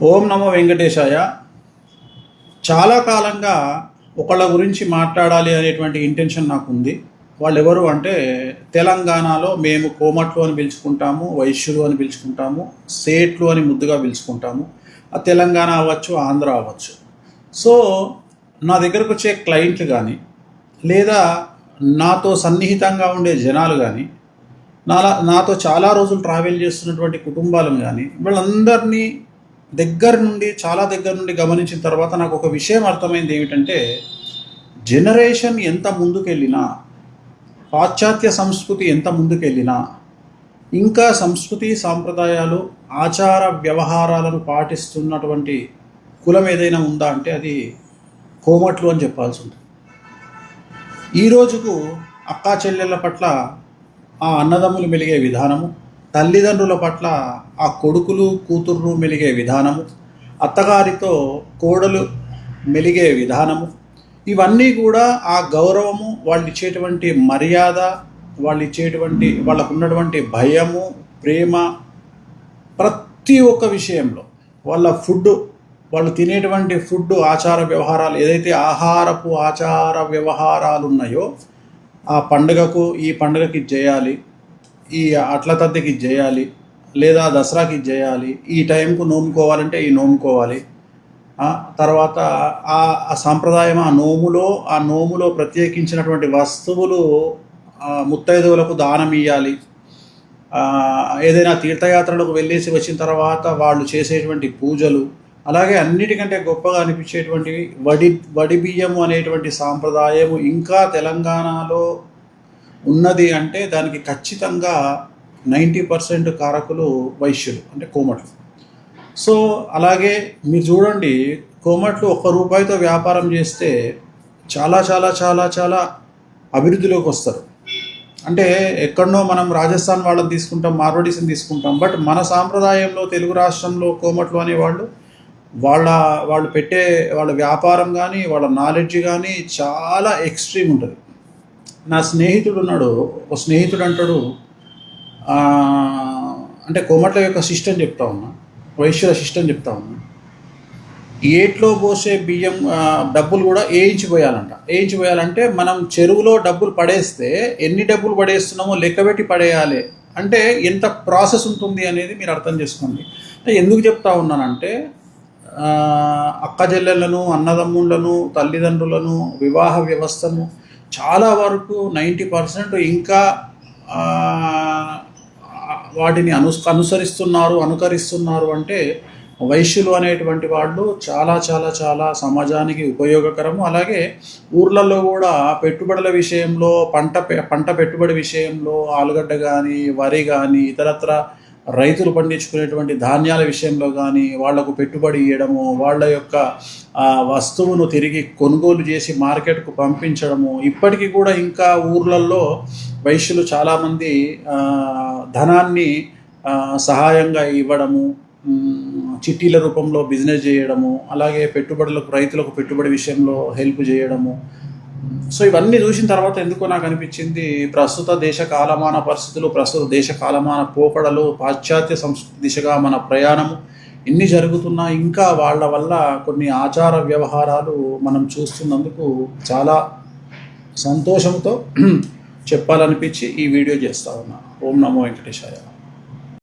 ఓం నమో వెంకటేశాయ. చాలా కాలంగా ఒకళ్ళ గురించి మాట్లాడాలి అనేటువంటి ఇంటెన్షన్ నాకు ఉంది. వాళ్ళు ఎవరు అంటే, తెలంగాణలో మేము కోమట్లు అని పిలుచుకుంటాము, వైశ్యులు అని పిలుచుకుంటాము, సేట్లు అని ముద్దుగా పిలుచుకుంటాము. ఆ తెలంగాణ అవ్వచ్చు, ఆంధ్ర అవ్వచ్చు. సో నా దగ్గరకు వచ్చే క్లయింట్లు కానీ, లేదా నాతో సన్నిహితంగా ఉండే జనాలు కానీ, నాతో చాలా రోజులు ట్రావెల్ చేస్తున్నటువంటి కుటుంబాలను కానీ, వీళ్ళందరినీ చాలా దగ్గర నుండి గమనించిన తర్వాత నాకు ఒక విషయం అర్థమైంది. ఏమిటంటే, జనరేషన్ ఎంత ముందుకెళ్ళినా, పాశ్చాత్య సంస్కృతి ఎంత ముందుకెళ్ళినా, ఇంకా సంస్కృతి సాంప్రదాయాలు ఆచార వ్యవహారాలను పాటిస్తున్నటువంటి కులం ఏదైనా ఉందా అంటే అది కోమట్లు అని చెప్పాల్సి ఉంటుంది. ఈ రోజుకు అక్కా చెల్లెళ్ళ పట్ల ఆ అన్నదమ్ములు మెలిగే విధానము, తల్లిదండ్రుల పట్ల ఆ కొడుకులు కూతుర్లు మెలిగే విధానము, అత్తగారితో కోడలు మెలిగే విధానము, ఇవన్నీ కూడా ఆ గౌరవము, వాళ్ళు ఇచ్చేటువంటి మర్యాద, వాళ్ళకు ఉన్నటువంటి భయము, ప్రేమ, ప్రతి ఒక్క విషయంలో వాళ్ళు తినేటువంటి ఫుడ్ ఆచార వ్యవహారాలు, ఏదైతే ఆహారపు ఆచార వ్యవహారాలు ఉన్నాయో, ఆ పండుగకు ఈ పండుగకి చేయాలి, ఈ అట్ల తద్దెకి చేయాలి, లేదా దసరాకి చేయాలి, ఈ టైంకు నోముకోవాలంటే ఈ నోముకోవాలి, తర్వాత ఆ సాంప్రదాయం, ఆ నోములో ప్రత్యేకించినటువంటి వస్తువులు ముత్తైదువులకు దానం ఇవ్వాలి. ఏదైనా తీర్థయాత్రలకు వెళ్ళేసి వచ్చిన తర్వాత వాళ్ళు చేసేటువంటి పూజలు, అలాగే అన్నిటికంటే గొప్పగా అనిపించేటువంటివి వడి బియ్యము అనేటువంటి సాంప్రదాయము ఇంకా తెలంగాణలో ఉన్నది అంటే దానికి ఖచ్చితంగా 90% కారకులు వైశ్యులు, అంటే కోమట్లు. సో అలాగే మీరు చూడండి, కోమట్లు ₹1 వ్యాపారం చేస్తే చాలా చాలా చాలా చాలా అభివృద్ధిలోకి వస్తారు. అంటే ఎక్కడనో మనం రాజస్థాన్ వాళ్ళని తీసుకుంటాం, మార్వాడీస్ని తీసుకుంటాం, బట్ మన సాంప్రదాయంలో తెలుగు రాష్ట్రంలో కోమట్లు అనేవాళ్ళు వాళ్ళ వ్యాపారం కానీ, వాళ్ళ నాలెడ్జ్ కానీ చాలా ఎక్స్ట్రీమ్ ఉంటుంది. నా స్నేహితుడు ఉన్నాడు, ఒక స్నేహితుడు అంటాడు, అంటే కోమట్ల యొక్క సిస్టమ్ చెప్తా ఉన్నా, వైశ్యుల సిస్టమ్ చెప్తా ఉన్నా, ఏట్లో పోసే బియ్యం డబ్బులు కూడా వేయించిపోయాలంటే మనం చెరువులో డబ్బులు పడేస్తే ఎన్ని డబ్బులు పడేస్తున్నామో లెక్కబెట్టి పడేయాలి. అంటే ఎంత ప్రాసెస్ ఉంటుంది అనేది మీరు అర్థం చేసుకోండి. ఎందుకు చెప్తా ఉన్నానంటే, అక్క చెల్లెళ్ళను, అన్నదమ్ములను, తల్లిదండ్రులను, వివాహ వ్యవస్థను చాలా వరకు 90% ఇంకా వాటిని అనుకరిస్తున్నారు అంటే వైశ్యులు అనేటువంటి వాళ్ళు చాలా చాలా చాలా సమాజానికి ఉపయోగకరము. అలాగే ఊర్లలో కూడా పెట్టుబడుల విషయంలో, పంట పెట్టుబడి విషయంలో, ఆలుగడ్డ కానీ, వరి కానీ, ఇతరత్ర రైతులు పండించుకునేటువంటి ధాన్యాల విషయంలో కానీ వాళ్లకు పెట్టుబడి ఇవ్వడము, వాళ్ళ యొక్క వస్తువును తిరిగి కొనుగోలు చేసి మార్కెట్కు పంపించడము, ఇప్పటికీ కూడా ఇంకా ఊర్లలో వైశ్యులు చాలామంది ధనాన్ని సహాయంగా ఇవ్వడము, చిట్టీల రూపంలో బిజినెస్ చేయడము, అలాగే రైతులకు పెట్టుబడి విషయంలో హెల్ప్ చేయడము. సో ఇవన్నీ చూసిన తర్వాత ఎందుకో నాకు అనిపించింది, ప్రస్తుత దేశ కాలమాన పరిస్థితులు, ప్రస్తుత దేశ కాలమాన పోకడలు, పాశ్చాత్య సంస్కృతి దిశగా మన ప్రయాణము ఎన్ని జరుగుతున్నా ఇంకా వాళ్ళ వల్ల కొన్ని ఆచార వ్యవహారాలు మనం చూస్తున్నందుకు చాలా సంతోషంతో చెప్పాలనిపించి ఈ వీడియో చేస్తా ఉన్నా. ఓం నమో వెంకటేశాయ.